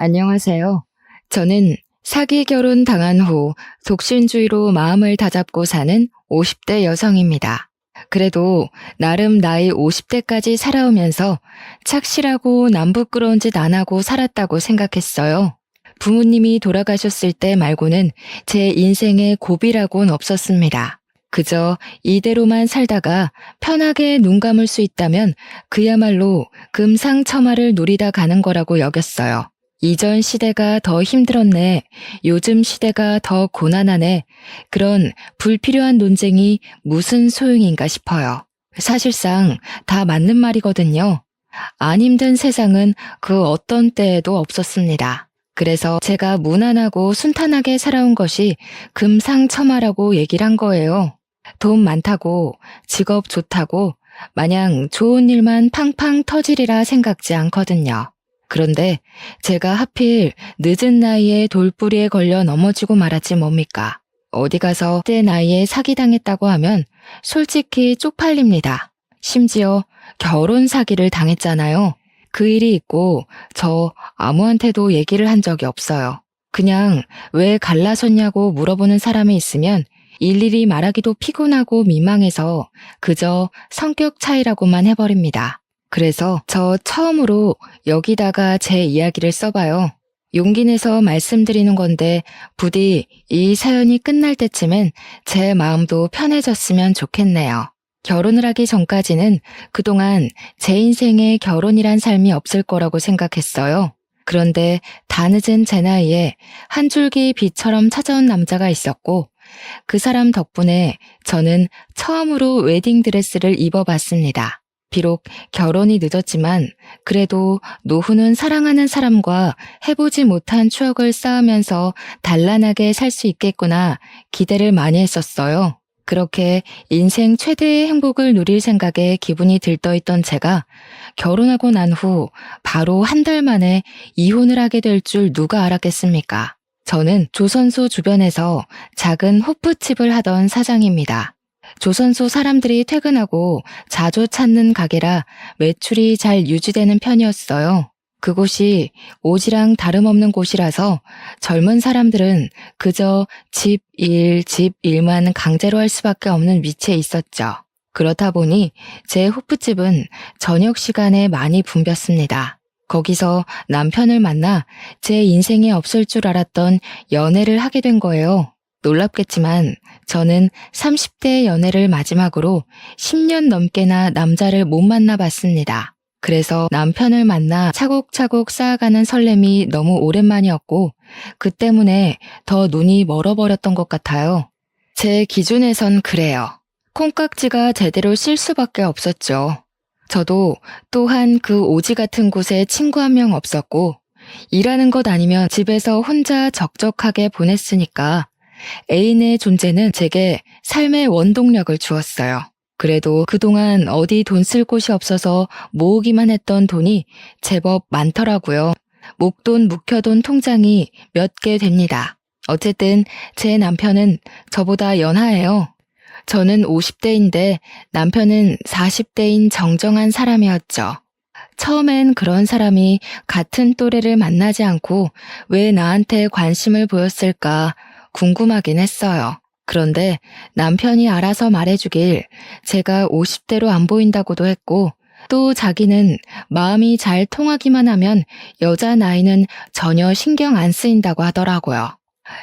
안녕하세요. 저는 사기 결혼 당한 후 독신주의로 마음을 다잡고 사는 50대 여성입니다. 그래도 나름 나이 50대까지 살아오면서 착실하고 남부끄러운 짓 안 하고 살았다고 생각했어요. 부모님이 돌아가셨을 때 말고는 제 인생에 고비라고는 없었습니다. 그저 이대로만 살다가 편하게 눈 감을 수 있다면 그야말로 금상첨화를 누리다 가는 거라고 여겼어요. 이전 시대가 더 힘들었네. 요즘 시대가 더 고난하네. 그런 불필요한 논쟁이 무슨 소용인가 싶어요. 사실상 다 맞는 말이거든요. 안 힘든 세상은 그 어떤 때에도 없었습니다. 그래서 제가 무난하고 순탄하게 살아온 것이 금상첨화라고 얘기를 한 거예요. 돈 많다고, 직업 좋다고, 마냥 좋은 일만 팡팡 터지리라 생각지 않거든요. 그런데 제가 하필 늦은 나이에 돌부리에 걸려 넘어지고 말았지 뭡니까? 어디 가서 그때 나이에 사기당했다고 하면 솔직히 쪽팔립니다. 심지어 결혼 사기를 당했잖아요. 그 일이 있고 저 아무한테도 얘기를 한 적이 없어요. 그냥 왜 갈라섰냐고 물어보는 사람이 있으면 일일이 말하기도 피곤하고 민망해서 그저 성격 차이라고만 해버립니다. 그래서 저 처음으로 여기다가 제 이야기를 써봐요. 용기 내서 말씀드리는 건데 부디 이 사연이 끝날 때쯤엔 제 마음도 편해졌으면 좋겠네요. 결혼을 하기 전까지는 그동안 제 인생에 결혼이란 삶이 없을 거라고 생각했어요. 그런데 다 늦은 제 나이에 한 줄기 빛처럼 찾아온 남자가 있었고 그 사람 덕분에 저는 처음으로 웨딩드레스를 입어봤습니다. 비록 결혼이 늦었지만 그래도 노후는 사랑하는 사람과 해보지 못한 추억을 쌓으면서 단란하게 살 수 있겠구나 기대를 많이 했었어요. 그렇게 인생 최대의 행복을 누릴 생각에 기분이 들떠있던 제가 결혼하고 난 후 바로 한 달 만에 이혼을 하게 될 줄 누가 알았겠습니까? 저는 조선소 주변에서 작은 호프집을 하던 사장입니다. 조선소 사람들이 퇴근하고 자주 찾는 가게라 매출이 잘 유지되는 편이었어요. 그곳이 오지랑 다름없는 곳이라서 젊은 사람들은 그저 집 일만 강제로 할 수밖에 없는 위치에 있었죠. 그렇다 보니 제 호프집은 저녁 시간에 많이 붐볐습니다. 거기서 남편을 만나 제 인생에 없을 줄 알았던 연애를 하게 된 거예요. 놀랍겠지만 저는 30대 연애를 마지막으로 10년 넘게나 남자를 못 만나봤습니다. 그래서 남편을 만나 차곡차곡 쌓아가는 설렘이 너무 오랜만이었고 그 때문에 더 눈이 멀어버렸던 것 같아요. 제 기준에선 그래요. 콩깍지가 제대로 실 수밖에 없었죠. 저도 또한 그 오지 같은 곳에 친구 한 명 없었고 일하는 것 아니면 집에서 혼자 적적하게 보냈으니까 애인의 존재는 제게 삶의 원동력을 주었어요. 그래도 그동안 어디 돈 쓸 곳이 없어서 모으기만 했던 돈이 제법 많더라고요. 목돈 묵혀둔 통장이 몇 개 됩니다. 어쨌든 제 남편은 저보다 연하예요. 저는 50대인데 남편은 40대인 정정한 사람이었죠. 처음엔 그런 사람이 같은 또래를 만나지 않고 왜 나한테 관심을 보였을까 궁금하긴 했어요. 그런데 남편이 알아서 말해주길 제가 50대로 안 보인다고도 했고 또 자기는 마음이 잘 통하기만 하면 여자 나이는 전혀 신경 안 쓰인다고 하더라고요.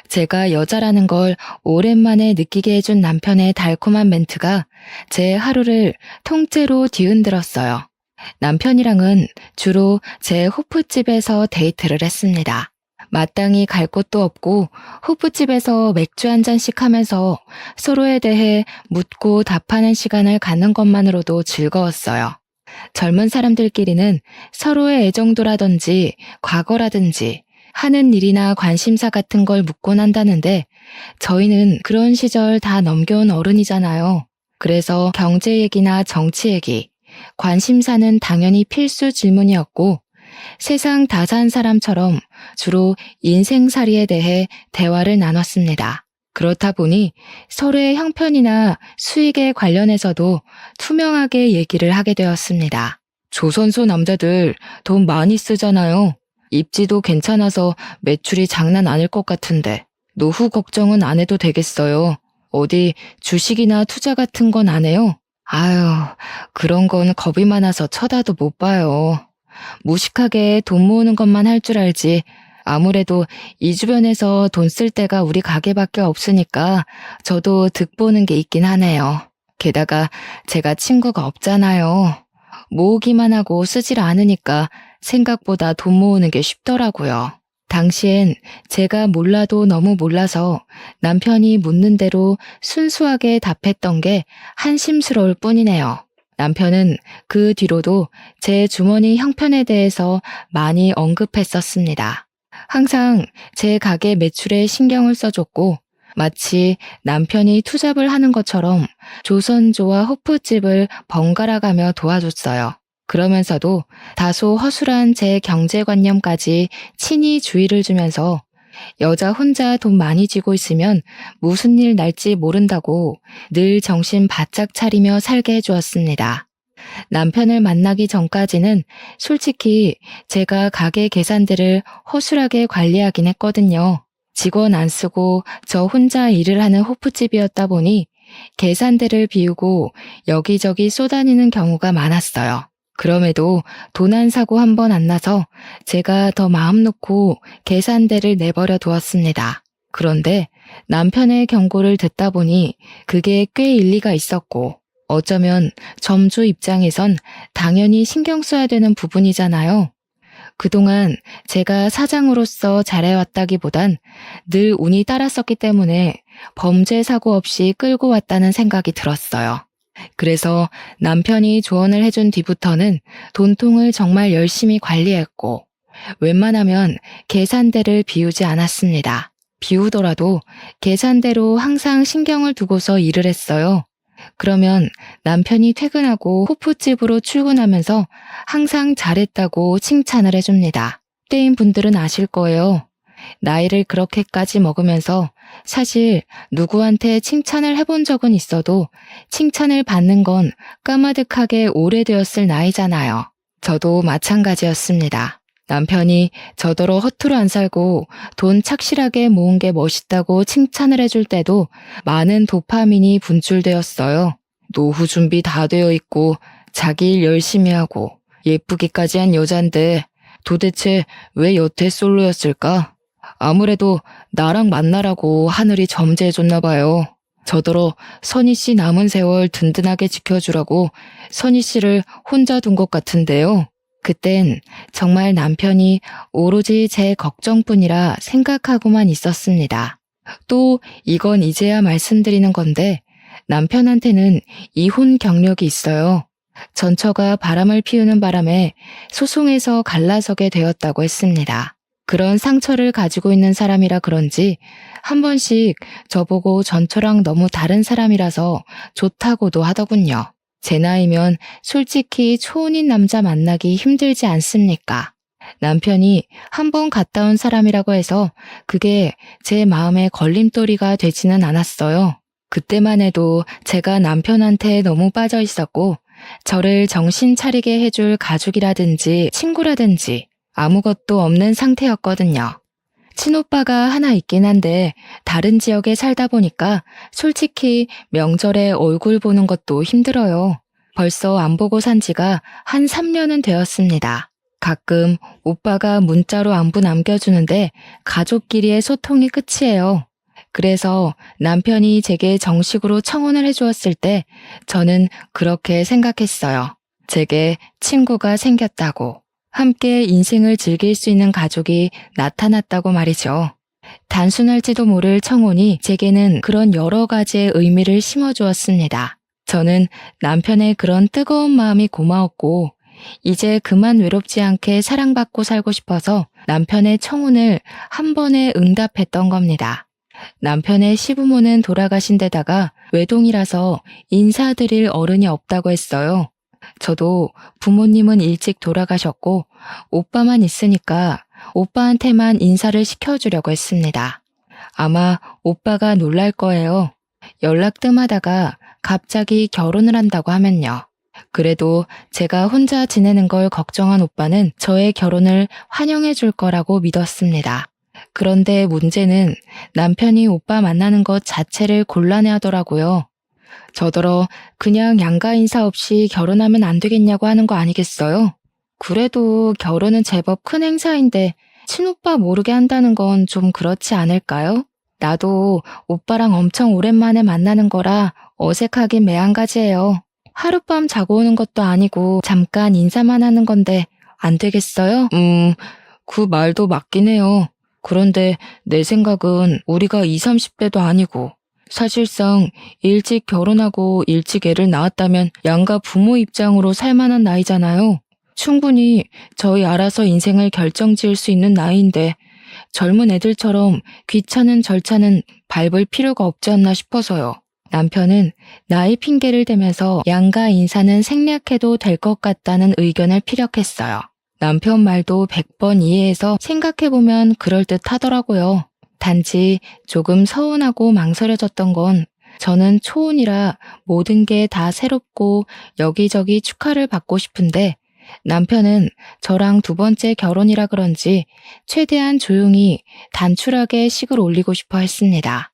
제가 여자라는 걸 오랜만에 느끼게 해준 남편의 달콤한 멘트가 제 하루를 통째로 뒤흔들었어요. 남편이랑은 주로 제 호프집에서 데이트를 했습니다. 마땅히 갈 곳도 없고 호프집에서 맥주 한 잔씩 하면서 서로에 대해 묻고 답하는 시간을 갖는 것만으로도 즐거웠어요. 젊은 사람들끼리는 서로의 애정도라든지 과거라든지 하는 일이나 관심사 같은 걸 묻곤 한다는데 저희는 그런 시절 다 넘겨온 어른이잖아요. 그래서 경제 얘기나 정치 얘기, 관심사는 당연히 필수 질문이었고 세상 다 산 사람처럼 주로 인생살이에 대해 대화를 나눴습니다. 그렇다 보니 서로의 형편이나 수익에 관련해서도 투명하게 얘기를 하게 되었습니다. 조선소 남자들 돈 많이 쓰잖아요. 입지도 괜찮아서 매출이 장난 아닐 것 같은데 노후 걱정은 안 해도 되겠어요. 어디 주식이나 투자 같은 건 안 해요? 아유, 그런 건 겁이 많아서 쳐다도 못 봐요. 무식하게 돈 모으는 것만 할 줄 알지. 아무래도 이 주변에서 돈 쓸 데가 우리 가게밖에 없으니까 저도 득보는 게 있긴 하네요. 게다가 제가 친구가 없잖아요. 모으기만 하고 쓰질 않으니까 생각보다 돈 모으는 게 쉽더라고요. 당시엔 제가 몰라도 너무 몰라서 남편이 묻는 대로 순수하게 답했던 게 한심스러울 뿐이네요. 남편은 그 뒤로도 제 주머니 형편에 대해서 많이 언급했었습니다. 항상 제 가게 매출에 신경을 써줬고 마치 남편이 투잡을 하는 것처럼 조선조와 호프집을 번갈아 가며 도와줬어요. 그러면서도 다소 허술한 제 경제관념까지 친히 주의를 주면서 여자 혼자 돈 많이 쥐고 있으면 무슨 일 날지 모른다고 늘 정신 바짝 차리며 살게 해주었습니다. 남편을 만나기 전까지는 솔직히 제가 가게 계산들을 허술하게 관리하긴 했거든요. 직원 안 쓰고 저 혼자 일을 하는 호프집이었다 보니 계산대를 비우고 여기저기 쏘다니는 경우가 많았어요. 그럼에도 돈 한 사고 한 번 안 나서 제가 더 마음 놓고 계산대를 내버려 두었습니다. 그런데 남편의 경고를 듣다 보니 그게 꽤 일리가 있었고 어쩌면 점주 입장에선 당연히 신경 써야 되는 부분이잖아요. 그동안 제가 사장으로서 잘해왔다기보단 늘 운이 따랐었기 때문에 범죄 사고 없이 끌고 왔다는 생각이 들었어요. 그래서 남편이 조언을 해준 뒤부터는 돈통을 정말 열심히 관리했고 웬만하면 계산대를 비우지 않았습니다. 비우더라도 계산대로 항상 신경을 두고서 일을 했어요. 그러면 남편이 퇴근하고 호프집으로 출근하면서 항상 잘했다고 칭찬을 해줍니다. 때인 분들은 아실 거예요. 나이를 그렇게까지 먹으면서 사실 누구한테 칭찬을 해본 적은 있어도 칭찬을 받는 건 까마득하게 오래되었을 나이잖아요. 저도 마찬가지였습니다. 남편이 저더러 허투루 안 살고 돈 착실하게 모은 게 멋있다고 칭찬을 해줄 때도 많은 도파민이 분출되었어요. 노후 준비 다 되어 있고 자기 일 열심히 하고 예쁘기까지 한 여잔데 도대체 왜 여태 솔로였을까? 아무래도 나랑 만나라고 하늘이 점재해줬나 봐요. 저더러 선희 씨 남은 세월 든든하게 지켜주라고 선희 씨를 혼자 둔 것 같은데요. 그땐 정말 남편이 오로지 제 걱정뿐이라 생각하고만 있었습니다. 또 이건 이제야 말씀드리는 건데 남편한테는 이혼 경력이 있어요. 전처가 바람을 피우는 바람에 소송에서 갈라서게 되었다고 했습니다. 그런 상처를 가지고 있는 사람이라 그런지 한 번씩 저보고 전처랑 너무 다른 사람이라서 좋다고도 하더군요. 제 나이면 솔직히 초혼인 남자 만나기 힘들지 않습니까? 남편이 한 번 갔다 온 사람이라고 해서 그게 제 마음에 걸림돌이가 되지는 않았어요. 그때만 해도 제가 남편한테 너무 빠져 있었고 저를 정신 차리게 해줄 가족이라든지 친구라든지 아무것도 없는 상태였거든요. 친오빠가 하나 있긴 한데 다른 지역에 살다 보니까 솔직히 명절에 얼굴 보는 것도 힘들어요. 벌써 안 보고 산 지가 한 3년은 되었습니다. 가끔 오빠가 문자로 안부 남겨주는데 가족끼리의 소통이 끝이에요. 그래서 남편이 제게 정식으로 청혼을 해주었을 때 저는 그렇게 생각했어요. 제게 친구가 생겼다고. 함께 인생을 즐길 수 있는 가족이 나타났다고 말이죠. 단순할지도 모를 청혼이 제게는 그런 여러 가지의 의미를 심어주었습니다. 저는 남편의 그런 뜨거운 마음이 고마웠고 이제 그만 외롭지 않게 사랑받고 살고 싶어서 남편의 청혼을 한 번에 응답했던 겁니다. 남편의 시부모는 돌아가신 데다가 외동이라서 인사드릴 어른이 없다고 했어요. 저도 부모님은 일찍 돌아가셨고 오빠만 있으니까 오빠한테만 인사를 시켜주려고 했습니다. 아마 오빠가 놀랄 거예요. 연락 뜸하다가 갑자기 결혼을 한다고 하면요. 그래도 제가 혼자 지내는 걸 걱정한 오빠는 저의 결혼을 환영해 줄 거라고 믿었습니다. 그런데 문제는 남편이 오빠 만나는 것 자체를 곤란해 하더라고요. 저더러 그냥 양가 인사 없이 결혼하면 안 되겠냐고 하는 거 아니겠어요? 그래도 결혼은 제법 큰 행사인데 친오빠 모르게 한다는 건 좀 그렇지 않을까요? 나도 오빠랑 엄청 오랜만에 만나는 거라 어색하긴 매한가지예요. 하룻밤 자고 오는 것도 아니고 잠깐 인사만 하는 건데 안 되겠어요? 그 말도 맞긴 해요. 그런데 내 생각은 우리가 20, 30대도 아니고 사실상 일찍 결혼하고 일찍 애를 낳았다면 양가 부모 입장으로 살만한 나이잖아요. 충분히 저희 알아서 인생을 결정지을 수 있는 나이인데 젊은 애들처럼 귀찮은 절차는 밟을 필요가 없지 않나 싶어서요. 남편은 나이 핑계를 대면서 양가 인사는 생략해도 될 것 같다는 의견을 피력했어요. 남편 말도 100번 이해해서 생각해보면 그럴듯하더라고요. 단지 조금 서운하고 망설여졌던 건 저는 초혼이라 모든 게 다 새롭고 여기저기 축하를 받고 싶은데 남편은 저랑 두 번째 결혼이라 그런지 최대한 조용히 단출하게 식을 올리고 싶어 했습니다.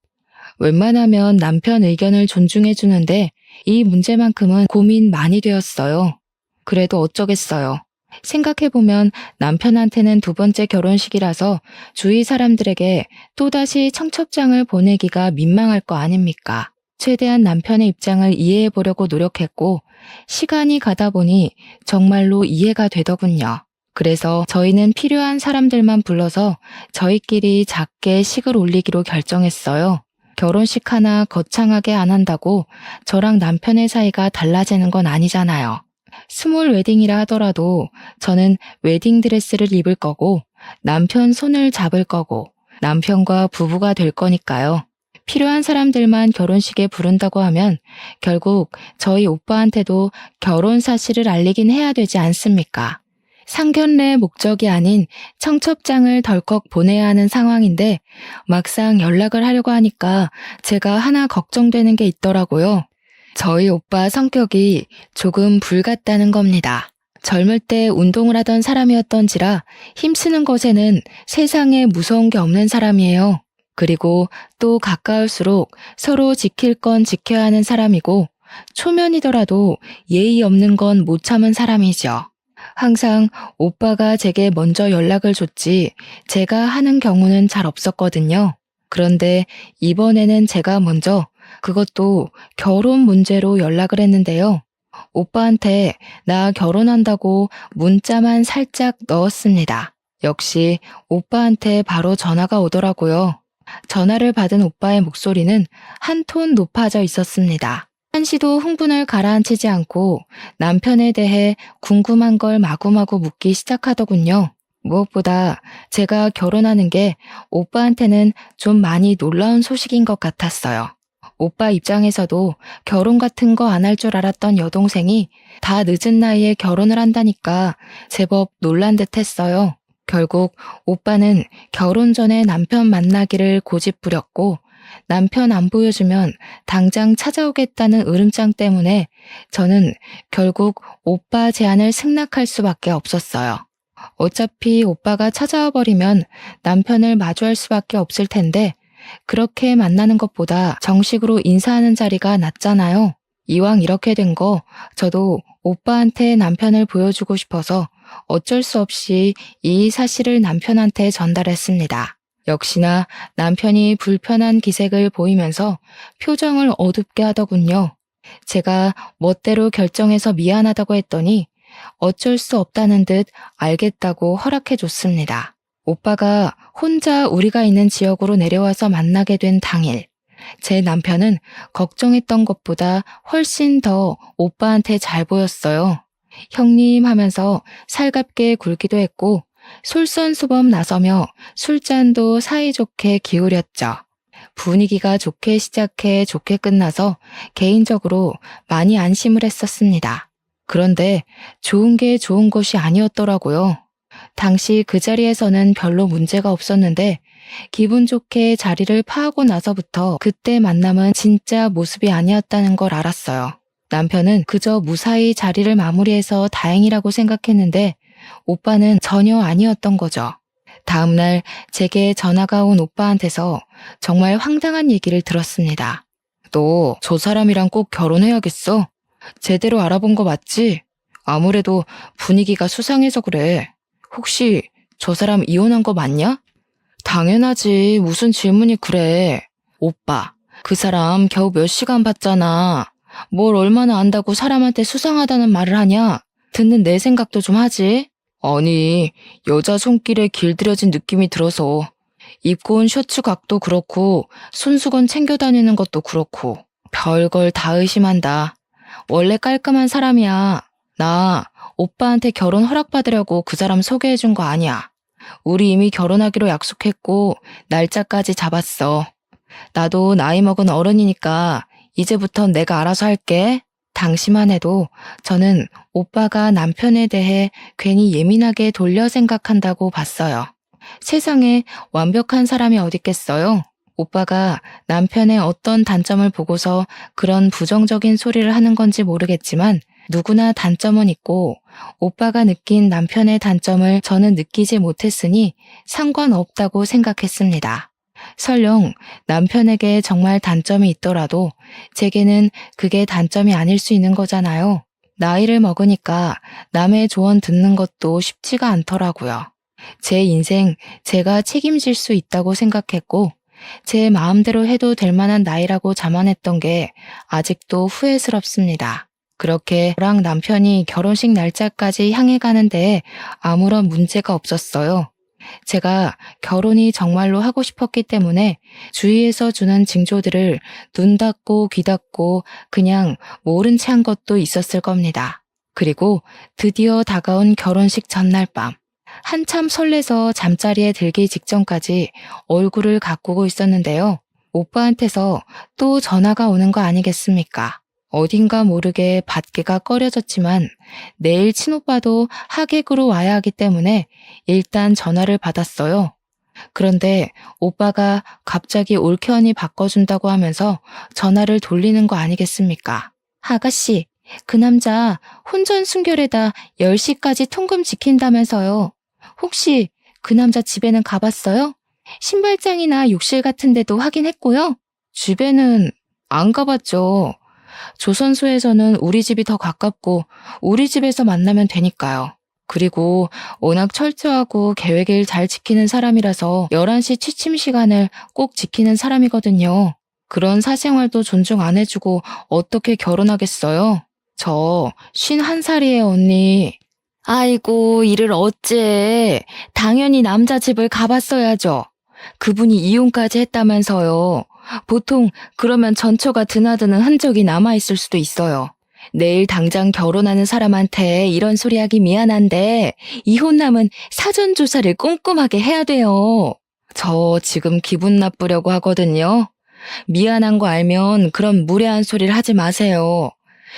웬만하면 남편 의견을 존중해 주는데 이 문제만큼은 고민 많이 되었어요. 그래도 어쩌겠어요. 생각해보면 남편한테는 두 번째 결혼식이라서 주위 사람들에게 또다시 청첩장을 보내기가 민망할 거 아닙니까? 최대한 남편의 입장을 이해해 보려고 노력했고 시간이 가다 보니 정말로 이해가 되더군요. 그래서 저희는 필요한 사람들만 불러서 저희끼리 작게 식을 올리기로 결정했어요. 결혼식 하나 거창하게 안 한다고 저랑 남편의 사이가 달라지는 건 아니잖아요. 스몰 웨딩이라 하더라도 저는 웨딩드레스를 입을 거고 남편 손을 잡을 거고 남편과 부부가 될 거니까요. 필요한 사람들만 결혼식에 부른다고 하면 결국 저희 오빠한테도 결혼 사실을 알리긴 해야 되지 않습니까? 상견례 목적이 아닌 청첩장을 덜컥 보내야 하는 상황인데 막상 연락을 하려고 하니까 제가 하나 걱정되는 게 있더라고요. 저희 오빠 성격이 조금 불같다는 겁니다. 젊을 때 운동을 하던 사람이었던지라 힘쓰는 것에는 세상에 무서운 게 없는 사람이에요. 그리고 또 가까울수록 서로 지킬 건 지켜야 하는 사람이고 초면이더라도 예의 없는 건 못 참은 사람이죠. 항상 오빠가 제게 먼저 연락을 줬지 제가 하는 경우는 잘 없었거든요. 그런데 이번에는 제가 먼저 그것도 결혼 문제로 연락을 했는데요. 오빠한테 나 결혼한다고 문자만 살짝 넣었습니다. 역시 오빠한테 바로 전화가 오더라고요. 전화를 받은 오빠의 목소리는 한 톤 높아져 있었습니다. 한시도 흥분을 가라앉히지 않고 남편에 대해 궁금한 걸 마구마구 묻기 시작하더군요. 무엇보다 제가 결혼하는 게 오빠한테는 좀 많이 놀라운 소식인 것 같았어요. 오빠 입장에서도 결혼 같은 거 안 할 줄 알았던 여동생이 다 늦은 나이에 결혼을 한다니까 제법 놀란 듯 했어요. 결국 오빠는 결혼 전에 남편 만나기를 고집 부렸고 남편 안 보여주면 당장 찾아오겠다는 으름장 때문에 저는 결국 오빠 제안을 승낙할 수밖에 없었어요. 어차피 오빠가 찾아와 버리면 남편을 마주할 수밖에 없을 텐데 그렇게 만나는 것보다 정식으로 인사하는 자리가 낫잖아요. 이왕 이렇게 된 거 저도 오빠한테 남편을 보여주고 싶어서 어쩔 수 없이 이 사실을 남편한테 전달했습니다. 역시나 남편이 불편한 기색을 보이면서 표정을 어둡게 하더군요. 제가 멋대로 결정해서 미안하다고 했더니 어쩔 수 없다는 듯 알겠다고 허락해 줬습니다. 오빠가 혼자 우리가 있는 지역으로 내려와서 만나게 된 당일, 제 남편은 걱정했던 것보다 훨씬 더 오빠한테 잘 보였어요. 형님 하면서 살갑게 굴기도 했고 솔선수범 나서며 술잔도 사이좋게 기울였죠. 분위기가 좋게 시작해 좋게 끝나서 개인적으로 많이 안심을 했었습니다. 그런데 좋은 게 좋은 것이 아니었더라고요. 당시 그 자리에서는 별로 문제가 없었는데 기분 좋게 자리를 파하고 나서부터 그때 만남은 진짜 모습이 아니었다는 걸 알았어요. 남편은 그저 무사히 자리를 마무리해서 다행이라고 생각했는데 오빠는 전혀 아니었던 거죠. 다음날 제게 전화가 온 오빠한테서 정말 황당한 얘기를 들었습니다. 너 저 사람이랑 꼭 결혼해야겠어? 제대로 알아본 거 맞지? 아무래도 분위기가 수상해서 그래. 혹시 저 사람 이혼한 거 맞냐? 당연하지. 무슨 질문이 그래. 오빠, 그 사람 겨우 몇 시간 봤잖아. 뭘 얼마나 안다고 사람한테 수상하다는 말을 하냐? 듣는 내 생각도 좀 하지. 아니, 여자 손길에 길들여진 느낌이 들어서 입고 온 셔츠 각도 그렇고 손수건 챙겨 다니는 것도 그렇고 별걸 다 의심한다. 원래 깔끔한 사람이야. 나 오빠한테 결혼 허락받으려고 그 사람 소개해준 거 아니야. 우리 이미 결혼하기로 약속했고 날짜까지 잡았어. 나도 나이 먹은 어른이니까 이제부턴 내가 알아서 할게. 당시만 해도 저는 오빠가 남편에 대해 괜히 예민하게 돌려 생각한다고 봤어요. 세상에 완벽한 사람이 어딨겠어요? 오빠가 남편의 어떤 단점을 보고서 그런 부정적인 소리를 하는 건지 모르겠지만 누구나 단점은 있고 오빠가 느낀 남편의 단점을 저는 느끼지 못했으니 상관없다고 생각했습니다. 설령 남편에게 정말 단점이 있더라도 제게는 그게 단점이 아닐 수 있는 거잖아요. 나이를 먹으니까 남의 조언 듣는 것도 쉽지가 않더라고요. 제 인생 제가 책임질 수 있다고 생각했고 제 마음대로 해도 될 만한 나이라고 자만했던 게 아직도 후회스럽습니다. 그렇게 저랑 남편이 결혼식 날짜까지 향해 가는데 아무런 문제가 없었어요. 제가 결혼이 정말로 하고 싶었기 때문에 주위에서 주는 징조들을 눈 닫고 귀 닫고 그냥 모른 채 한 것도 있었을 겁니다. 그리고 드디어 다가온 결혼식 전날 밤. 한참 설레서 잠자리에 들기 직전까지 얼굴을 가꾸고 있었는데요. 오빠한테서 또 전화가 오는 거 아니겠습니까? 어딘가 모르게 받기가 꺼려졌지만 내일 친오빠도 하객으로 와야 하기 때문에 일단 전화를 받았어요. 그런데 오빠가 갑자기 올케언이 바꿔준다고 하면서 전화를 돌리는 거 아니겠습니까? 아가씨, 그 남자 혼전 순결에다 10시까지 통금 지킨다면서요. 혹시 그 남자 집에는 가봤어요? 신발장이나 욕실 같은 데도 확인했고요. 집에는 안 가봤죠. 조선소에서는 우리 집이 더 가깝고 우리 집에서 만나면 되니까요. 그리고 워낙 철저하고 계획을 잘 지키는 사람이라서 11시 취침 시간을 꼭 지키는 사람이거든요. 그런 사생활도 존중 안 해주고 어떻게 결혼하겠어요? 저 51살이에요, 언니. 아이고, 이를 어째. 당연히 남자 집을 가봤어야죠. 그분이 이혼까지 했다면서요. 보통 그러면 전처가 드나드는 흔적이 남아있을 수도 있어요. 내일 당장 결혼하는 사람한테 이런 소리 하기 미안한데 이혼남은 사전조사를 꼼꼼하게 해야 돼요. 저 지금 기분 나쁘려고 하거든요. 미안한 거 알면 그런 무례한 소리를 하지 마세요.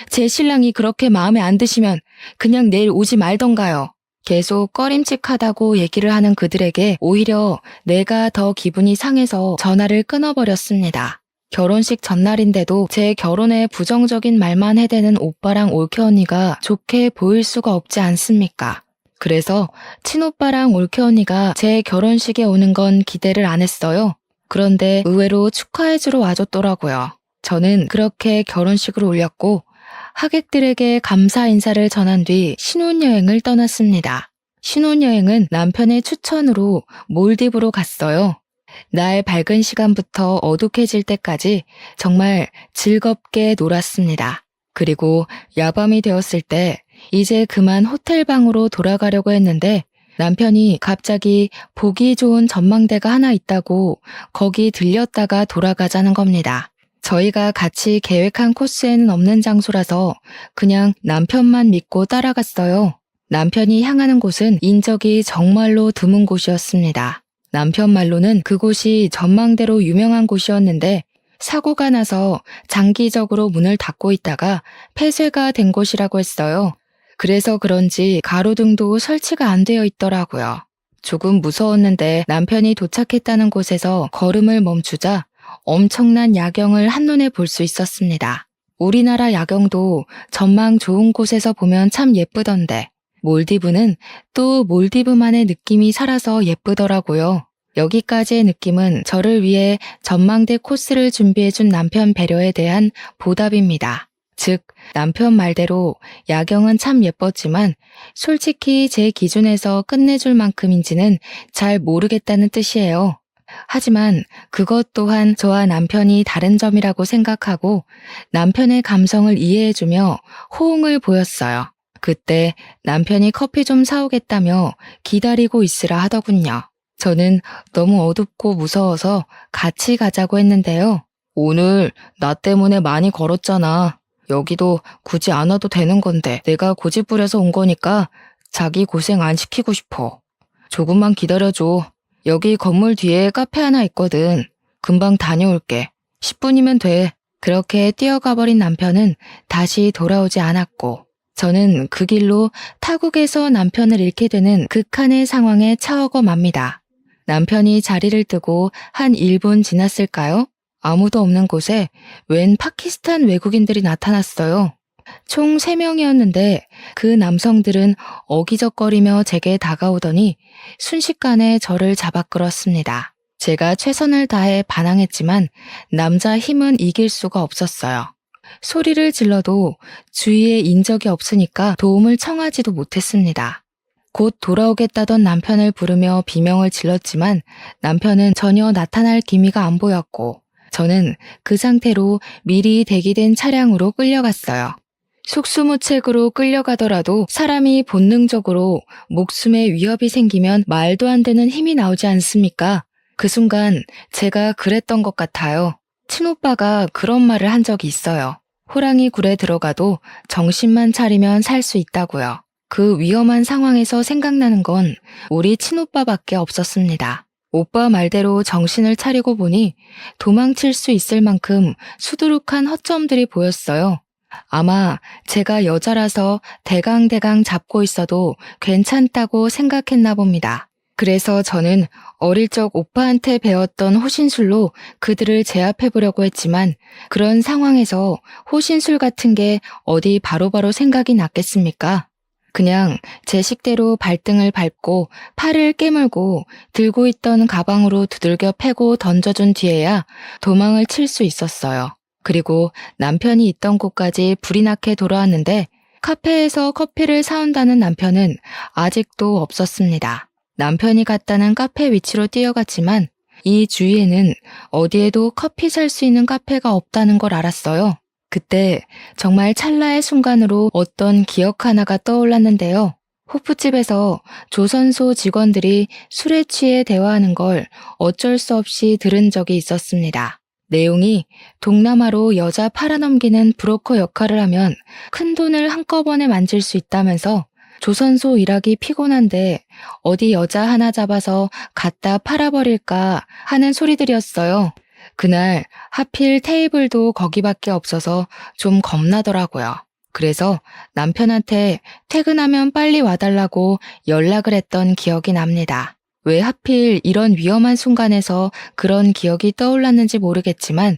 제 신랑이 그렇게 마음에 안 드시면 그냥 내일 오지 말던가요. 계속 꺼림칙하다고 얘기를 하는 그들에게 오히려 내가 더 기분이 상해서 전화를 끊어버렸습니다. 결혼식 전날인데도 제 결혼에 부정적인 말만 해대는 오빠랑 올케 언니가 좋게 보일 수가 없지 않습니까? 그래서 친오빠랑 올케 언니가 제 결혼식에 오는 건 기대를 안 했어요. 그런데 의외로 축하해주러 와줬더라고요. 저는 그렇게 결혼식을 올렸고 하객들에게 감사 인사를 전한 뒤 신혼여행을 떠났습니다. 신혼여행은 남편의 추천으로 몰디브로 갔어요. 날 밝은 시간부터 어둑해질 때까지 정말 즐겁게 놀았습니다. 그리고 야밤이 되었을 때 이제 그만 호텔방으로 돌아가려고 했는데 남편이 갑자기 보기 좋은 전망대가 하나 있다고 거기 들렸다가 돌아가자는 겁니다. 저희가 같이 계획한 코스에는 없는 장소라서 그냥 남편만 믿고 따라갔어요. 남편이 향하는 곳은 인적이 정말로 드문 곳이었습니다. 남편 말로는 그곳이 전망대로 유명한 곳이었는데 사고가 나서 장기적으로 문을 닫고 있다가 폐쇄가 된 곳이라고 했어요. 그래서 그런지 가로등도 설치가 안 되어 있더라고요. 조금 무서웠는데 남편이 도착했다는 곳에서 걸음을 멈추자 엄청난 야경을 한눈에 볼 수 있었습니다. 우리나라 야경도 전망 좋은 곳에서 보면 참 예쁘던데 몰디브는 또 몰디브만의 느낌이 살아서 예쁘더라고요. 여기까지의 느낌은 저를 위해 전망대 코스를 준비해준 남편 배려에 대한 보답입니다. 즉, 남편 말대로 야경은 참 예뻤지만 솔직히 제 기준에서 끝내줄 만큼인지는 잘 모르겠다는 뜻이에요. 하지만 그것 또한 저와 남편이 다른 점이라고 생각하고 남편의 감성을 이해해주며 호응을 보였어요. 그때 남편이 커피 좀 사오겠다며 기다리고 있으라 하더군요. 저는 너무 어둡고 무서워서 같이 가자고 했는데요. 오늘 나 때문에 많이 걸었잖아. 여기도 굳이 안 와도 되는 건데 내가 고집부려서 온 거니까 자기 고생 안 시키고 싶어. 조금만 기다려줘. 여기 건물 뒤에 카페 하나 있거든. 금방 다녀올게. 10분이면 돼. 그렇게 뛰어가 버린 남편은 다시 돌아오지 않았고 저는 그 길로 타국에서 남편을 잃게 되는 극한의 상황에 처하고 맙니다. 남편이 자리를 뜨고 한 1분 지났을까요? 아무도 없는 곳에 웬 파키스탄 외국인들이 나타났어요. 총 3명이었는데 그 남성들은 어기적거리며 제게 다가오더니 순식간에 저를 잡아 끌었습니다. 제가 최선을 다해 반항했지만 남자 힘은 이길 수가 없었어요. 소리를 질러도 주위에 인적이 없으니까 도움을 청하지도 못했습니다. 곧 돌아오겠다던 남편을 부르며 비명을 질렀지만 남편은 전혀 나타날 기미가 안 보였고 저는 그 상태로 미리 대기된 차량으로 끌려갔어요. 속수무책으로 끌려가더라도 사람이 본능적으로 목숨에 위협이 생기면 말도 안 되는 힘이 나오지 않습니까? 그 순간 제가 그랬던 것 같아요. 친오빠가 그런 말을 한 적이 있어요. 호랑이 굴에 들어가도 정신만 차리면 살 수 있다고요. 그 위험한 상황에서 생각나는 건 우리 친오빠밖에 없었습니다. 오빠 말대로 정신을 차리고 보니 도망칠 수 있을 만큼 수두룩한 허점들이 보였어요. 아마 제가 여자라서 대강대강 잡고 있어도 괜찮다고 생각했나 봅니다. 그래서 저는 어릴 적 오빠한테 배웠던 호신술로 그들을 제압해보려고 했지만 그런 상황에서 호신술 같은 게 어디 바로바로 생각이 났겠습니까? 그냥 제 식대로 발등을 밟고 팔을 깨물고 들고 있던 가방으로 두들겨 패고 던져준 뒤에야 도망을 칠 수 있었어요. 그리고 남편이 있던 곳까지 불이 나게 돌아왔는데 카페에서 커피를 사온다는 남편은 아직도 없었습니다. 남편이 갔다는 카페 위치로 뛰어갔지만 이 주위에는 어디에도 커피 살 수 있는 카페가 없다는 걸 알았어요. 그때 정말 찰나의 순간으로 어떤 기억 하나가 떠올랐는데요. 호프집에서 조선소 직원들이 술에 취해 대화하는 걸 어쩔 수 없이 들은 적이 있었습니다. 내용이 동남아로 여자 팔아넘기는 브로커 역할을 하면 큰 돈을 한꺼번에 만질 수 있다면서 조선소 일하기 피곤한데 어디 여자 하나 잡아서 갖다 팔아버릴까 하는 소리들이었어요. 그날 하필 테이블도 거기밖에 없어서 좀 겁나더라고요. 그래서 남편한테 퇴근하면 빨리 와달라고 연락을 했던 기억이 납니다. 왜 하필 이런 위험한 순간에서 그런 기억이 떠올랐는지 모르겠지만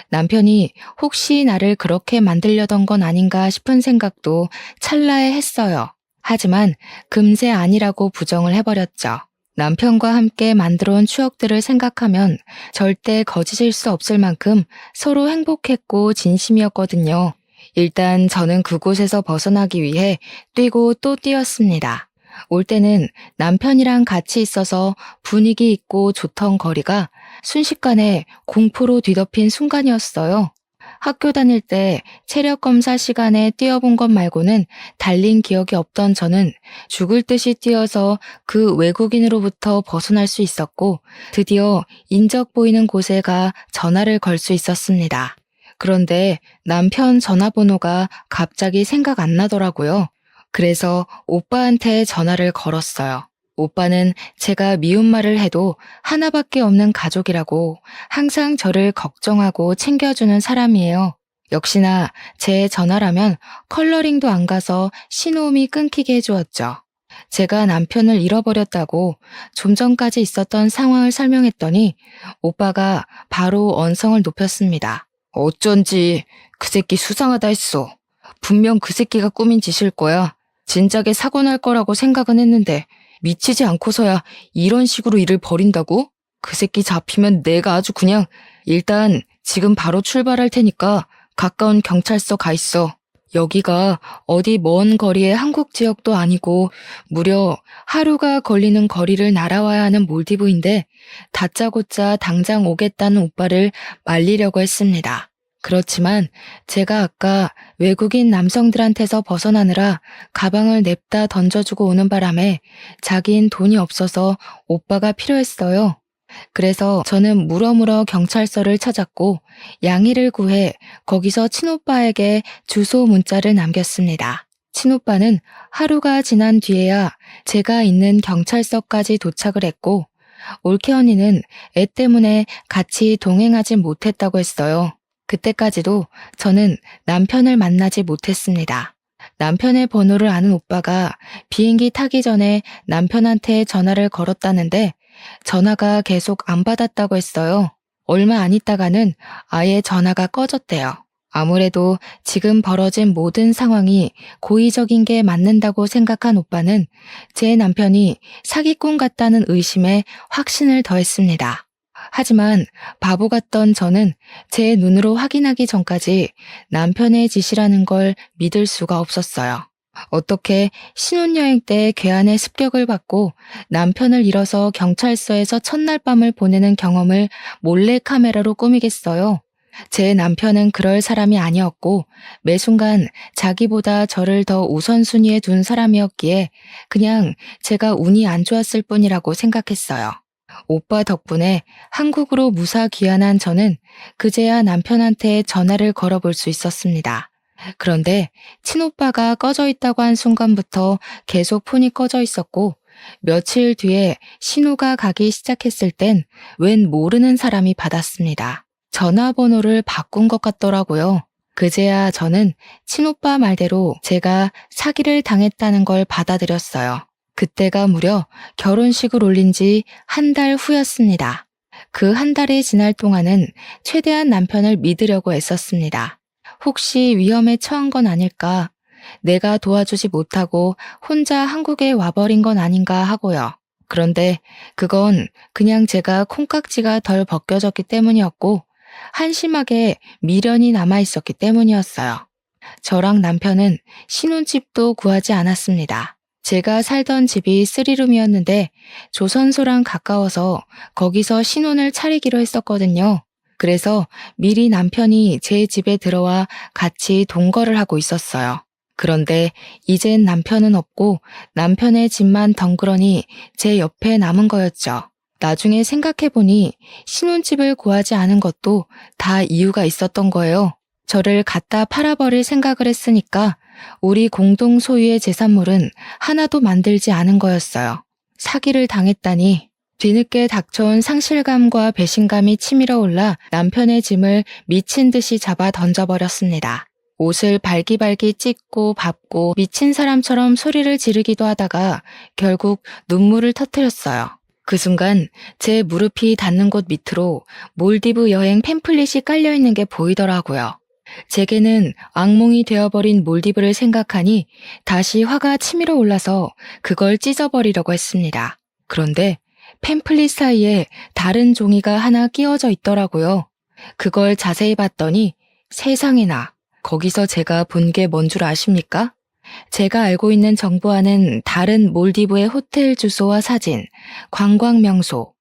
남편이 혹시 나를 그렇게 만들려던 건 아닌가 싶은 생각도 찰나에 했어요. 하지만 금세 아니라고 부정을 해버렸죠. 남편과 함께 만들어온 추억들을 생각하면 절대 거짓일 수 없을 만큼 서로 행복했고 진심이었거든요. 일단 저는 그곳에서 벗어나기 위해 뛰고 또 뛰었습니다. 올 때는 남편이랑 같이 있어서 분위기 있고 좋던 거리가 순식간에 공포로 뒤덮인 순간이었어요. 학교 다닐 때 체력 검사 시간에 뛰어본 것 말고는 달린 기억이 없던 저는 죽을 듯이 뛰어서 그 외국인으로부터 벗어날 수 있었고 드디어 인적 보이는 곳에 가 전화를 걸 수 있었습니다. 그런데 남편 전화번호가 갑자기 생각 안 나더라고요. 그래서 오빠한테 전화를 걸었어요. 오빠는 제가 미운 말을 해도 하나밖에 없는 가족이라고 항상 저를 걱정하고 챙겨주는 사람이에요. 역시나 제 전화라면 컬러링도 안 가서 신호음이 끊기게 해주었죠. 제가 남편을 잃어버렸다고 좀 전까지 있었던 상황을 설명했더니 오빠가 바로 언성을 높였습니다. 어쩐지 그 새끼 수상하다 했어. 분명 그 새끼가 꾸민 짓일 거야. 진작에 사고 날 거라고 생각은 했는데 미치지 않고서야 이런 식으로 일을 벌인다고? 그 새끼 잡히면 내가 아주 그냥 일단 지금 바로 출발할 테니까 가까운 경찰서 가 있어. 여기가 어디 먼 거리의 한국 지역도 아니고 무려 하루가 걸리는 거리를 날아와야 하는 몰디브인데 다짜고짜 당장 오겠다는 오빠를 말리려고 했습니다. 그렇지만 제가 아까 외국인 남성들한테서 벗어나느라 가방을 냅다 던져주고 오는 바람에 자기인 돈이 없어서 오빠가 필요했어요. 그래서 저는 물어물어 경찰서를 찾았고 양해를 구해 거기서 친오빠에게 주소 문자를 남겼습니다. 친오빠는 하루가 지난 뒤에야 제가 있는 경찰서까지 도착을 했고 올케 언니는 애 때문에 같이 동행하지 못했다고 했어요. 그때까지도 저는 남편을 만나지 못했습니다. 남편의 번호를 아는 오빠가 비행기 타기 전에 남편한테 전화를 걸었다는데 전화가 계속 안 받았다고 했어요. 얼마 안 있다가는 아예 전화가 꺼졌대요. 아무래도 지금 벌어진 모든 상황이 고의적인 게 맞는다고 생각한 오빠는 제 남편이 사기꾼 같다는 의심에 확신을 더했습니다. 하지만 바보 같던 저는 제 눈으로 확인하기 전까지 남편의 짓이라는 걸 믿을 수가 없었어요. 어떻게 신혼여행 때 괴한의 습격을 받고 남편을 잃어서 경찰서에서 첫날 밤을 보내는 경험을 몰래 카메라로 꾸미겠어요? 제 남편은 그럴 사람이 아니었고 매 순간 자기보다 저를 더 우선순위에 둔 사람이었기에 그냥 제가 운이 안 좋았을 뿐이라고 생각했어요. 오빠 덕분에 한국으로 무사 귀환한 저는 그제야 남편한테 전화를 걸어볼 수 있었습니다. 그런데 친오빠가 꺼져 있다고 한 순간부터 계속 폰이 꺼져 있었고 며칠 뒤에 신호가 가기 시작했을 땐 웬 모르는 사람이 받았습니다. 전화번호를 바꾼 것 같더라고요. 그제야 저는 친오빠 말대로 제가 사기를 당했다는 걸 받아들였어요. 그때가 무려 결혼식을 올린 지 한 달 후였습니다. 그 한 달이 지날 동안은 최대한 남편을 믿으려고 애썼습니다. 혹시 위험에 처한 건 아닐까? 내가 도와주지 못하고 혼자 한국에 와버린 건 아닌가 하고요. 그런데 그건 그냥 제가 콩깍지가 덜 벗겨졌기 때문이었고 한심하게 미련이 남아있었기 때문이었어요. 저랑 남편은 신혼집도 구하지 않았습니다. 제가 살던 집이 3룸이었는데 조선소랑 가까워서 거기서 신혼을 차리기로 했었거든요. 그래서 미리 남편이 제 집에 들어와 같이 동거를 하고 있었어요. 그런데 이젠 남편은 없고 남편의 집만 덩그러니 제 옆에 남은 거였죠. 나중에 생각해보니 신혼집을 구하지 않은 것도 다 이유가 있었던 거예요. 저를 갖다 팔아버릴 생각을 했으니까 우리 공동 소유의 재산물은 하나도 만들지 않은 거였어요. 사기를 당했다니. 뒤늦게 닥쳐온 상실감과 배신감이 치밀어 올라 남편의 짐을 미친 듯이 잡아 던져버렸습니다. 옷을 발기발기 찢고 밟고 미친 사람처럼 소리를 지르기도 하다가 결국 눈물을 터뜨렸어요. 그 순간 제 무릎이 닿는 곳 밑으로 몰디브 여행 팸플릿이 깔려있는 게 보이더라고요. 제게는 악몽이 되어버린 몰디브를 생각하니 다시 화가 치밀어 올라서 그걸 찢어버리려고 했습니다. 그런데 팸플릿 사이에 다른 종이가 하나 끼워져 있더라고요. 그걸 자세히 봤더니 세상에나 거기서 제가 본 게 뭔 줄 아십니까? 제가 알고 있는 정보와는 다른 몰디브의 호텔 주소와 사진, 관광 명소,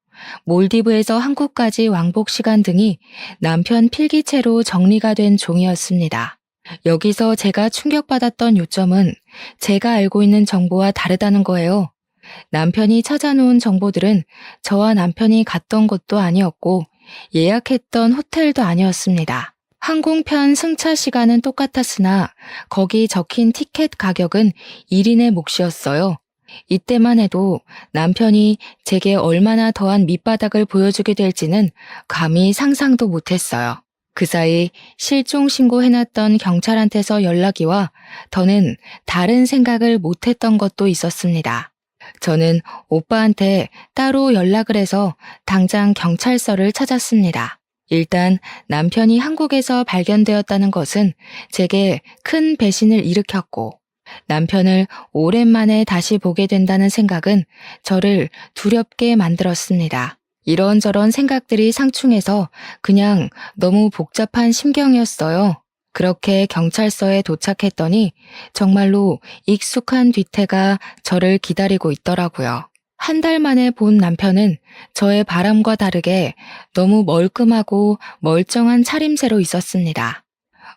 몰디브에서 한국까지 왕복 시간 등이 남편 필기체로 정리가 된 종이었습니다. 여기서 제가 충격받았던 요점은 제가 알고 있는 정보와 다르다는 거예요. 남편이 찾아놓은 정보들은 저와 남편이 갔던 곳도 아니었고 예약했던 호텔도 아니었습니다. 항공편 승차 시간은 똑같았으나 거기 적힌 티켓 가격은 1인의 몫이었어요. 이때만 해도 남편이 제게 얼마나 더한 밑바닥을 보여주게 될지는 감히 상상도 못했어요. 그 사이 실종 신고해놨던 경찰한테서 연락이 와 더는 다른 생각을 못했던 것도 있었습니다. 저는 오빠한테 따로 연락을 해서 당장 경찰서를 찾았습니다. 일단 남편이 한국에서 발견되었다는 것은 제게 큰 배신을 일으켰고, 남편을 오랜만에 다시 보게 된다는 생각은 저를 두렵게 만들었습니다. 이런저런 생각들이 상충해서 그냥 너무 복잡한 심경이었어요. 그렇게 경찰서에 도착했더니 정말로 익숙한 뒤태가 저를 기다리고 있더라고요. 한 달 만에 본 남편은 저의 바람과 다르게 너무 멀끔하고 멀쩡한 차림새로 있었습니다.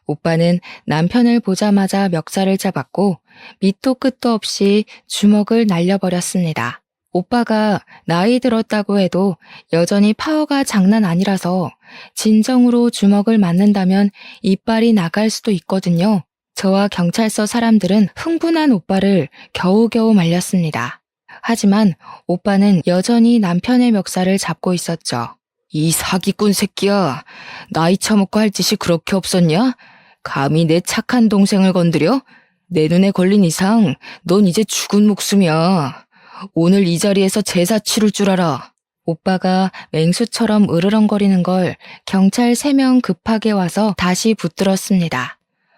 오빠는 남편을 보자마자 멱살을 잡았고 밑도 끝도 없이 주먹을 날려버렸습니다. 오빠가 나이 들었다고 해도 여전히 파워가 장난 아니라서 진정으로 주먹을 맞는다면 이빨이 나갈 수도 있거든요. 저와 경찰서 사람들은 흥분한 오빠를 겨우겨우 말렸습니다. 하지만 오빠는 여전히 남편의 멱살을 잡고 있었죠. 이 사기꾼 새끼야, 나이 처먹고 할 짓이 그렇게 없었냐? 감히 내 착한 동생을 건드려? 내 눈에 걸린 이상 넌 이제 죽은 목숨이야. 오늘 이 자리에서 제사 치를 줄 알아. 오빠가 맹수처럼 으르렁거리는 걸 경찰 3명 급하게 와서 다시 붙들었습니다.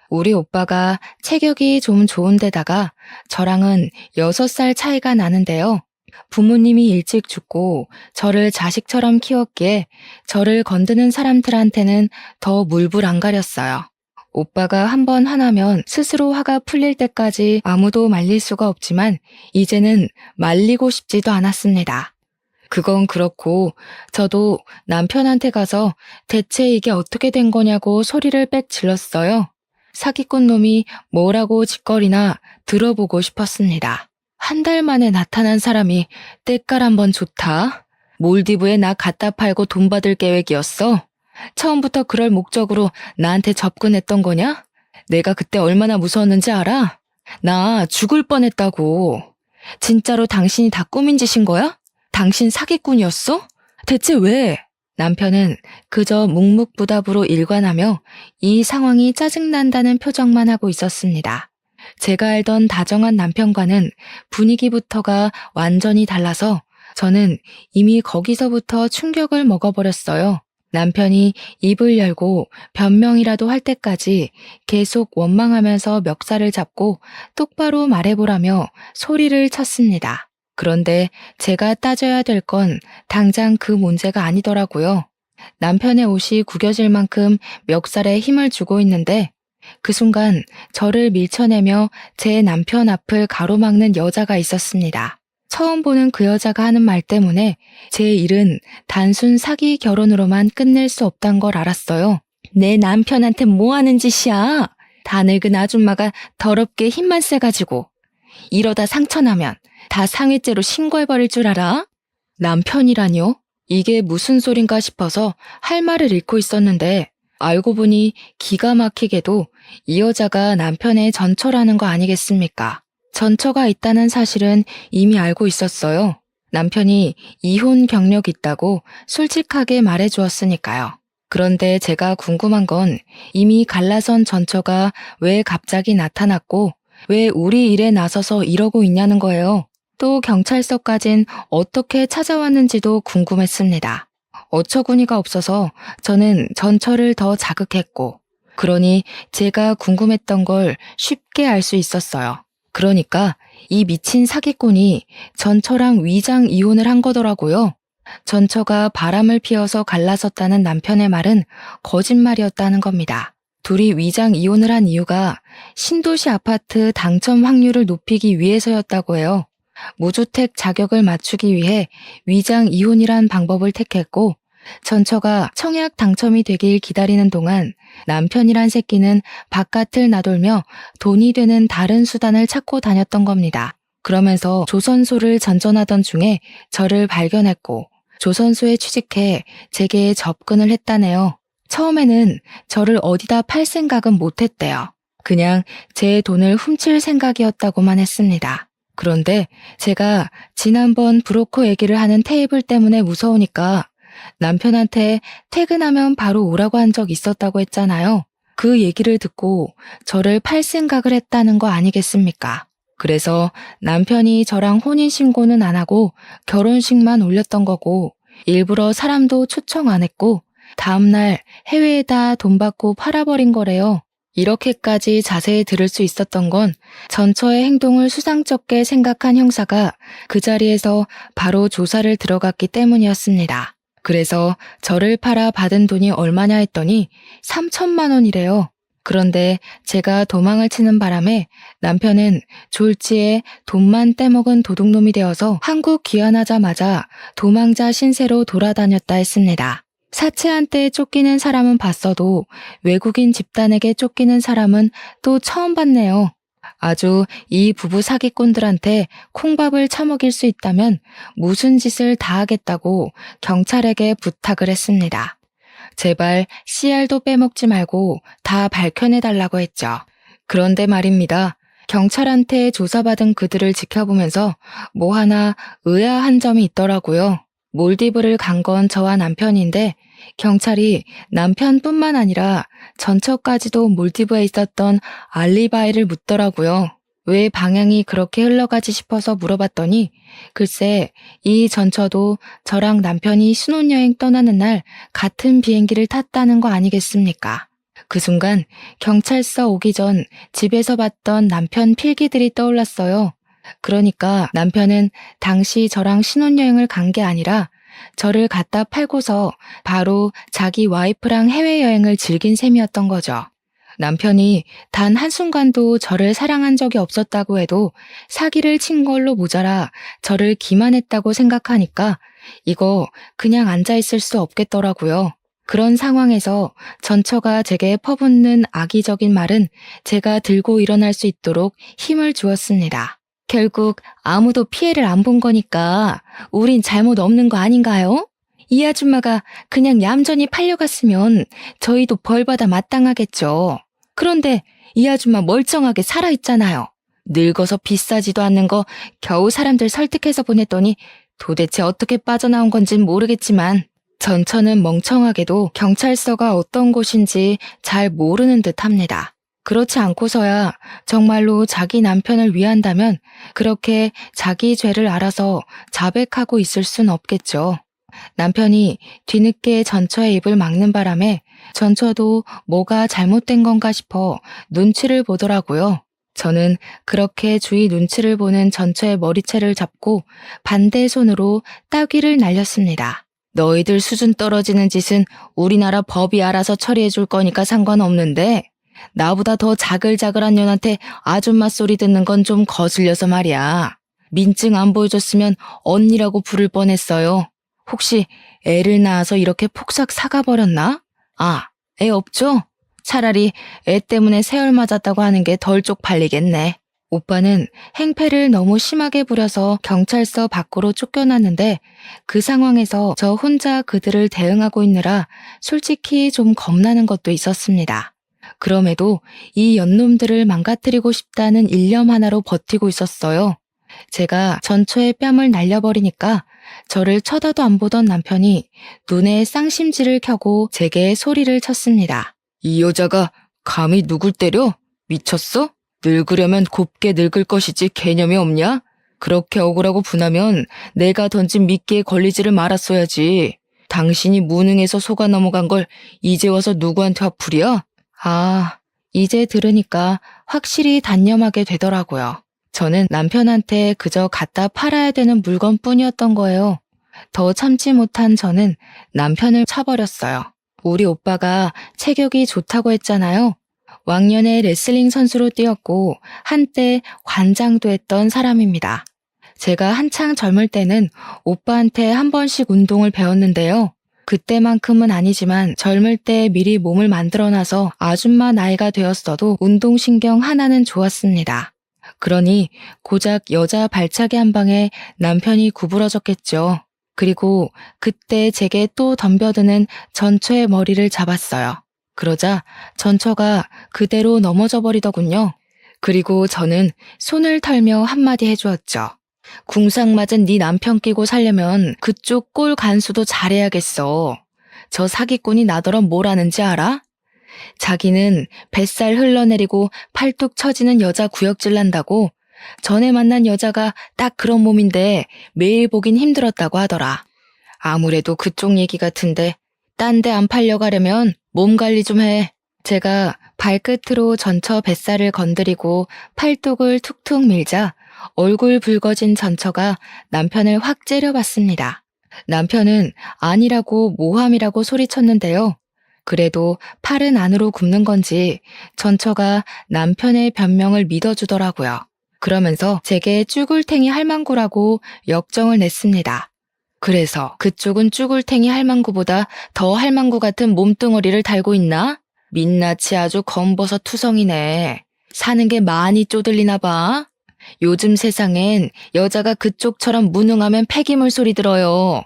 우리 오빠가 체격이 좀 좋은데다가 저랑은 6살 차이가 나는데요. 부모님이 일찍 죽고 저를 자식처럼 키웠기에 저를 건드는 사람들한테는 더 물불 안 가렸어요. 오빠가 한번 화나면 스스로 화가 풀릴 때까지 아무도 말릴 수가 없지만 이제는 말리고 싶지도 않았습니다. 그건 그렇고 저도 남편한테 가서 대체 이게 어떻게 된 거냐고 소리를 빽 질렀어요. 사기꾼 놈이 뭐라고 짓거리나 들어보고 싶었습니다. 한 달 만에 나타난 사람이 때깔 한번 좋다. 몰디브에 나 갖다 팔고 돈 받을 계획이었어. 처음부터 그럴 목적으로 나한테 접근했던 거냐? 내가 그때 얼마나 무서웠는지 알아? 나 죽을 뻔했다고. 진짜로 당신이 다 꾸민 짓인 거야? 당신 사기꾼이었어? 대체 왜? 남편은 그저 묵묵부답으로 일관하며 이 상황이 짜증난다는 표정만 하고 있었습니다. 제가 알던 다정한 남편과는 분위기부터가 완전히 달라서 저는 이미 거기서부터 충격을 먹어버렸어요. 남편이 입을 열고 변명이라도 할 때까지 계속 원망하면서 멱살을 잡고 똑바로 말해보라며 소리를 쳤습니다. 그런데 제가 따져야 될 건 당장 그 문제가 아니더라고요. 남편의 옷이 구겨질 만큼 멱살에 힘을 주고 있는데 그 순간 저를 밀쳐내며 제 남편 앞을 가로막는 여자가 있었습니다. 처음 보는 그 여자가 하는 말 때문에 제 일은 단순 사기 결혼으로만 끝낼 수 없단 걸 알았어요. 내 남편한테 뭐 하는 짓이야? 다 늙은 아줌마가 더럽게 힘만 세가지고 이러다 상처나면 다 상해죄로 신고해버릴 줄 알아? 남편이라뇨? 이게 무슨 소린가 싶어서 할 말을 잃고 있었는데 알고 보니 기가 막히게도 이 여자가 남편의 전처라는 거 아니겠습니까? 전처가 있다는 사실은 이미 알고 있었어요. 남편이 이혼 경력 있다고 솔직하게 말해주었으니까요. 그런데 제가 궁금한 건 이미 갈라선 전처가 왜 갑자기 나타났고 왜 우리 일에 나서서 이러고 있냐는 거예요. 또 경찰서까진 어떻게 찾아왔는지도 궁금했습니다. 어처구니가 없어서 저는 전처를 더 자극했고 그러니 제가 궁금했던 걸 쉽게 알 수 있었어요. 그러니까 이 미친 사기꾼이 전처랑 위장 이혼을 한 거더라고요. 전처가 바람을 피워서 갈라섰다는 남편의 말은 거짓말이었다는 겁니다. 둘이 위장 이혼을 한 이유가 신도시 아파트 당첨 확률을 높이기 위해서였다고 해요. 무주택 자격을 맞추기 위해 위장 이혼이란 방법을 택했고 전처가 청약 당첨이 되길 기다리는 동안 남편이란 새끼는 바깥을 나돌며 돈이 되는 다른 수단을 찾고 다녔던 겁니다. 그러면서 조선소를 전전하던 중에 저를 발견했고 조선소에 취직해 제게 접근을 했다네요. 처음에는 저를 어디다 팔 생각은 못했대요. 그냥 제 돈을 훔칠 생각이었다고만 했습니다. 그런데 제가 지난번 브로커 얘기를 하는 테이블 때문에 무서우니까 남편한테 퇴근하면 바로 오라고 한 적 있었다고 했잖아요. 그 얘기를 듣고 저를 팔 생각을 했다는 거 아니겠습니까? 그래서 남편이 저랑 혼인신고는 안 하고 결혼식만 올렸던 거고 일부러 사람도 초청 안 했고 다음날 해외에다 돈 받고 팔아버린 거래요. 이렇게까지 자세히 들을 수 있었던 건 전처의 행동을 수상쩍게 생각한 형사가 그 자리에서 바로 조사를 들어갔기 때문이었습니다. 그래서 저를 팔아 받은 돈이 얼마냐 했더니 3천만 원이래요. 그런데 제가 도망을 치는 바람에 남편은 졸지에 돈만 떼먹은 도둑놈이 되어서 한국 귀환하자마자 도망자 신세로 돌아다녔다 했습니다. 사채한테 쫓기는 사람은 봤어도 외국인 집단에게 쫓기는 사람은 또 처음 봤네요. 아주 이 부부 사기꾼들한테 콩밥을 처먹일 수 있다면 무슨 짓을 다 하겠다고 경찰에게 부탁을 했습니다. 제발 씨알도 빼먹지 말고 다 밝혀내달라고 했죠. 그런데 말입니다. 경찰한테 조사받은 그들을 지켜보면서 뭐 하나 의아한 점이 있더라고요. 몰디브를 간 건 저와 남편인데 경찰이 남편뿐만 아니라 전처까지도 몰디브에 있었던 알리바이를 묻더라고요. 왜 방향이 그렇게 흘러가지 싶어서 물어봤더니 글쎄 이 전처도 저랑 남편이 신혼여행 떠나는 날 같은 비행기를 탔다는 거 아니겠습니까? 그 순간 경찰서 오기 전 집에서 봤던 남편 필기들이 떠올랐어요. 그러니까 남편은 당시 저랑 신혼여행을 간 게 아니라 저를 갖다 팔고서 바로 자기 와이프랑 해외여행을 즐긴 셈이었던 거죠. 남편이 단 한순간도 저를 사랑한 적이 없었다고 해도 사기를 친 걸로 모자라 저를 기만했다고 생각하니까 이거 그냥 앉아있을 수 없겠더라고요. 그런 상황에서 전처가 제게 퍼붓는 악의적인 말은 제가 들고 일어날 수 있도록 힘을 주었습니다. 결국 아무도 피해를 안 본 거니까 우린 잘못 없는 거 아닌가요? 이 아줌마가 그냥 얌전히 팔려갔으면 저희도 벌받아 마땅하겠죠. 그런데 이 아줌마 멀쩡하게 살아있잖아요. 늙어서 비싸지도 않는 거 겨우 사람들 설득해서 보냈더니 도대체 어떻게 빠져나온 건진 모르겠지만 전처는 멍청하게도 경찰서가 어떤 곳인지 잘 모르는 듯 합니다. 그렇지 않고서야 정말로 자기 남편을 위한다면 그렇게 자기 죄를 알아서 자백하고 있을 순 없겠죠. 남편이 뒤늦게 전처의 입을 막는 바람에 전처도 뭐가 잘못된 건가 싶어 눈치를 보더라고요. 저는 그렇게 주위 눈치를 보는 전처의 머리채를 잡고 반대 손으로 따귀를 날렸습니다. 너희들 수준 떨어지는 짓은 우리나라 법이 알아서 처리해 줄 거니까 상관없는데 나보다 더 자글자글한 년한테 아줌마 소리 듣는 건 좀 거슬려서 말이야. 민증 안 보여줬으면 언니라고 부를 뻔했어요. 혹시 애를 낳아서 이렇게 폭삭 사가버렸나? 아, 애 없죠? 차라리 애 때문에 세월 맞았다고 하는 게 덜 쪽팔리겠네. 오빠는 행패를 너무 심하게 부려서 경찰서 밖으로 쫓겨났는데 그 상황에서 저 혼자 그들을 대응하고 있느라 솔직히 좀 겁나는 것도 있었습니다. 그럼에도 이 연놈들을 망가뜨리고 싶다는 일념 하나로 버티고 있었어요. 제가 전처의 뺨을 날려버리니까 저를 쳐다도 안 보던 남편이 눈에 쌍심지를 켜고 제게 소리를 쳤습니다. 이 여자가 감히 누굴 때려? 미쳤어? 늙으려면 곱게 늙을 것이지 개념이 없냐? 그렇게 억울하고 분하면 내가 던진 미끼에 걸리지를 말았어야지. 당신이 무능해서 속아 넘어간 걸 이제 와서 누구한테 화풀이야? 아, 이제 들으니까 확실히 단념하게 되더라고요. 저는 남편한테 그저 갖다 팔아야 되는 물건뿐이었던 거예요. 더 참지 못한 저는 남편을 차버렸어요. 우리 오빠가 체격이 좋다고 했잖아요. 왕년에 레슬링 선수로 뛰었고 한때 관장도 했던 사람입니다. 제가 한창 젊을 때는 오빠한테 한 번씩 운동을 배웠는데요. 그때만큼은 아니지만 젊을 때 미리 몸을 만들어놔서 아줌마 나이가 되었어도 운동신경 하나는 좋았습니다. 그러니 고작 여자 발차기 한 방에 남편이 구부러졌겠죠. 그리고 그때 제게 또 덤벼드는 전처의 머리를 잡았어요. 그러자 전처가 그대로 넘어져 버리더군요. 그리고 저는 손을 털며 한마디 해주었죠. 궁상 맞은 네 남편 끼고 살려면 그쪽 꼴 간수도 잘해야겠어. 저 사기꾼이 나더러 뭘 아는지 알아? 자기는 뱃살 흘러내리고 팔뚝 처지는 여자 구역질 난다고 전에 만난 여자가 딱 그런 몸인데 매일 보긴 힘들었다고 하더라. 아무래도 그쪽 얘기 같은데 딴 데 안 팔려가려면 몸 관리 좀 해. 제가 발끝으로 전처 뱃살을 건드리고 팔뚝을 툭툭 밀자 얼굴 붉어진 전처가 남편을 확 째려봤습니다. 남편은 아니라고 모함이라고 소리쳤는데요. 그래도 팔은 안으로 굽는 건지 전처가 남편의 변명을 믿어주더라고요. 그러면서 제게 쭈글탱이 할망구라고 역정을 냈습니다. 그래서 그쪽은 쭈글탱이 할망구보다 더 할망구 같은 몸뚱어리를 달고 있나? 민낯이 아주 검버섯 투성이네. 사는 게 많이 쪼들리나 봐. 요즘 세상엔 여자가 그쪽처럼 무능하면 폐기물 소리 들어요.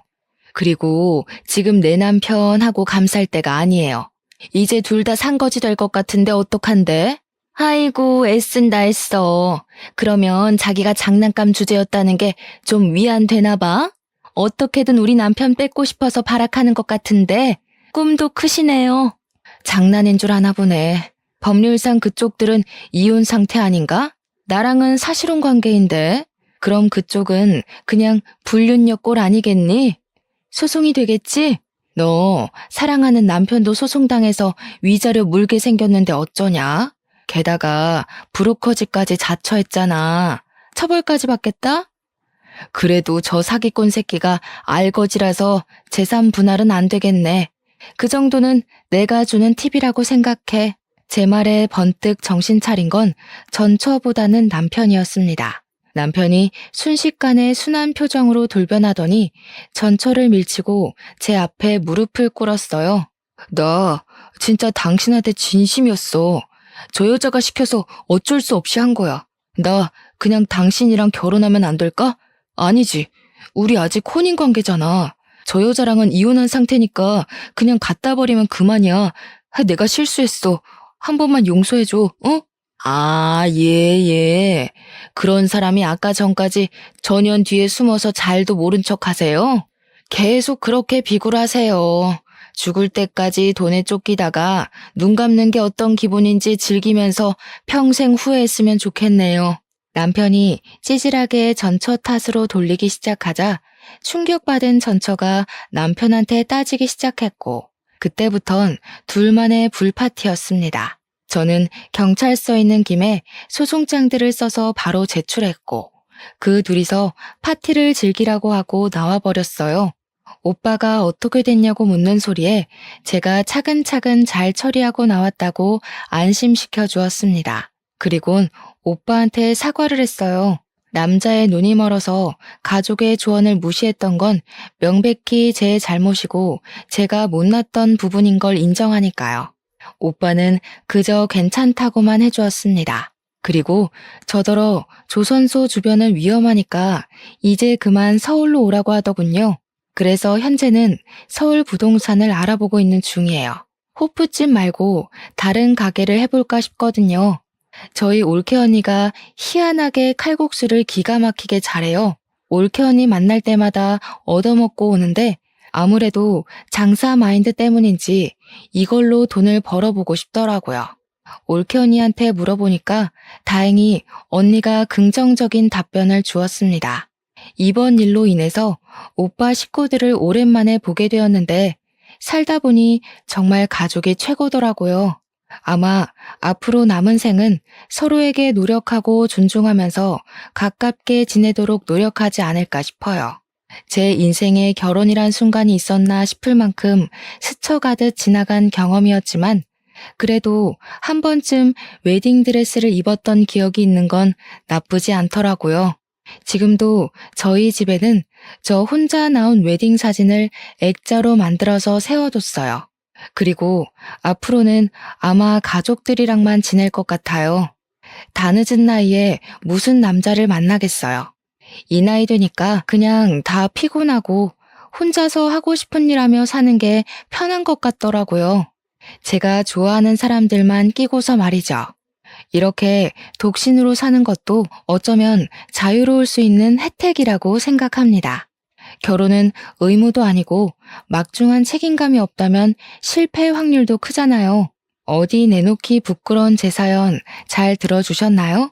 그리고 지금 내 남편하고 감쌀 때가 아니에요. 이제 둘 다 산거지 될 것 같은데 어떡한데? 아이고 애쓴다 애써. 그러면 자기가 장난감 주제였다는 게 좀 위안되나 봐? 어떻게든 우리 남편 뺏고 싶어서 발악하는 것 같은데 꿈도 크시네요. 장난인 줄 아나 보네. 법률상 그쪽들은 이혼 상태 아닌가? 나랑은 사실혼 관계인데 그럼 그쪽은 그냥 불륜녀 꼴 아니겠니? 소송이 되겠지? 너 사랑하는 남편도 소송당해서 위자료 물게 생겼는데 어쩌냐? 게다가 브로커즈까지 자처했잖아. 처벌까지 받겠다? 그래도 저 사기꾼 새끼가 알거지라서 재산 분할은 안 되겠네. 그 정도는 내가 주는 팁이라고 생각해. 제 말에 번뜩 정신 차린 건 전처보다는 남편이었습니다. 남편이 순식간에 순한 표정으로 돌변하더니 전처를 밀치고 제 앞에 무릎을 꿇었어요. 나 진짜 당신한테 진심이었어. 저 여자가 시켜서 어쩔 수 없이 한 거야. 나 그냥 당신이랑 결혼하면 안 될까? 아니지. 우리 아직 혼인 관계잖아. 저 여자랑은 이혼한 상태니까 그냥 갖다 버리면 그만이야. 내가 실수했어. 한 번만 용서해줘, 어? 아, 예. 그런 사람이 아까 전까지 전현 뒤에 숨어서 잘도 모른 척 하세요? 계속 그렇게 비굴하세요. 죽을 때까지 돈에 쫓기다가 눈 감는 게 어떤 기분인지 즐기면서 평생 후회했으면 좋겠네요. 남편이 찌질하게 전처 탓으로 돌리기 시작하자 충격받은 전처가 남편한테 따지기 시작했고 그때부턴 둘만의 불파티였습니다. 저는 경찰서에 있는 김에 소송장들을 써서 바로 제출했고 그 둘이서 파티를 즐기라고 하고 나와버렸어요. 오빠가 어떻게 됐냐고 묻는 소리에 제가 차근차근 잘 처리하고 나왔다고 안심시켜 주었습니다. 그리곤 오빠한테 사과를 했어요. 남자의 눈이 멀어서 가족의 조언을 무시했던 건 명백히 제 잘못이고 제가 못났던 부분인 걸 인정하니까요. 오빠는 그저 괜찮다고만 해주었습니다. 그리고 저더러 조선소 주변은 위험하니까 이제 그만 서울로 오라고 하더군요. 그래서 현재는 서울 부동산을 알아보고 있는 중이에요. 호프집 말고 다른 가게를 해볼까 싶거든요. 저희 올케 언니가 희한하게 칼국수를 기가 막히게 잘해요. 올케 언니 만날 때마다 얻어먹고 오는데 아무래도 장사 마인드 때문인지 이걸로 돈을 벌어보고 싶더라고요. 올케 언니한테 물어보니까 다행히 언니가 긍정적인 답변을 주었습니다. 이번 일로 인해서 오빠 식구들을 오랜만에 보게 되었는데 살다 보니 정말 가족이 최고더라고요. 아마 앞으로 남은 생은 서로에게 노력하고 존중하면서 가깝게 지내도록 노력하지 않을까 싶어요. 제 인생에 결혼이란 순간이 있었나 싶을 만큼 스쳐가듯 지나간 경험이었지만 그래도 한 번쯤 웨딩드레스를 입었던 기억이 있는 건 나쁘지 않더라고요. 지금도 저희 집에는 저 혼자 나온 웨딩 사진을 액자로 만들어서 세워뒀어요. 그리고 앞으로는 아마 가족들이랑만 지낼 것 같아요. 다 늦은 나이에 무슨 남자를 만나겠어요. 이 나이 되니까 그냥 다 피곤하고 혼자서 하고 싶은 일 하며 사는 게 편한 것 같더라고요. 제가 좋아하는 사람들만 끼고서 말이죠. 이렇게 독신으로 사는 것도 어쩌면 자유로울 수 있는 혜택이라고 생각합니다. 결혼은 의무도 아니고 막중한 책임감이 없다면 실패 확률도 크잖아요. 어디 내놓기 부끄러운 제 사연 잘 들어주셨나요?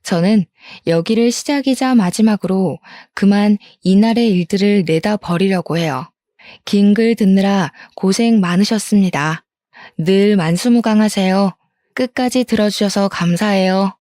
저는 여기를 시작이자 마지막으로 그만 이날의 일들을 내다 버리려고 해요. 긴 글 듣느라 고생 많으셨습니다. 늘 만수무강하세요. 끝까지 들어주셔서 감사해요.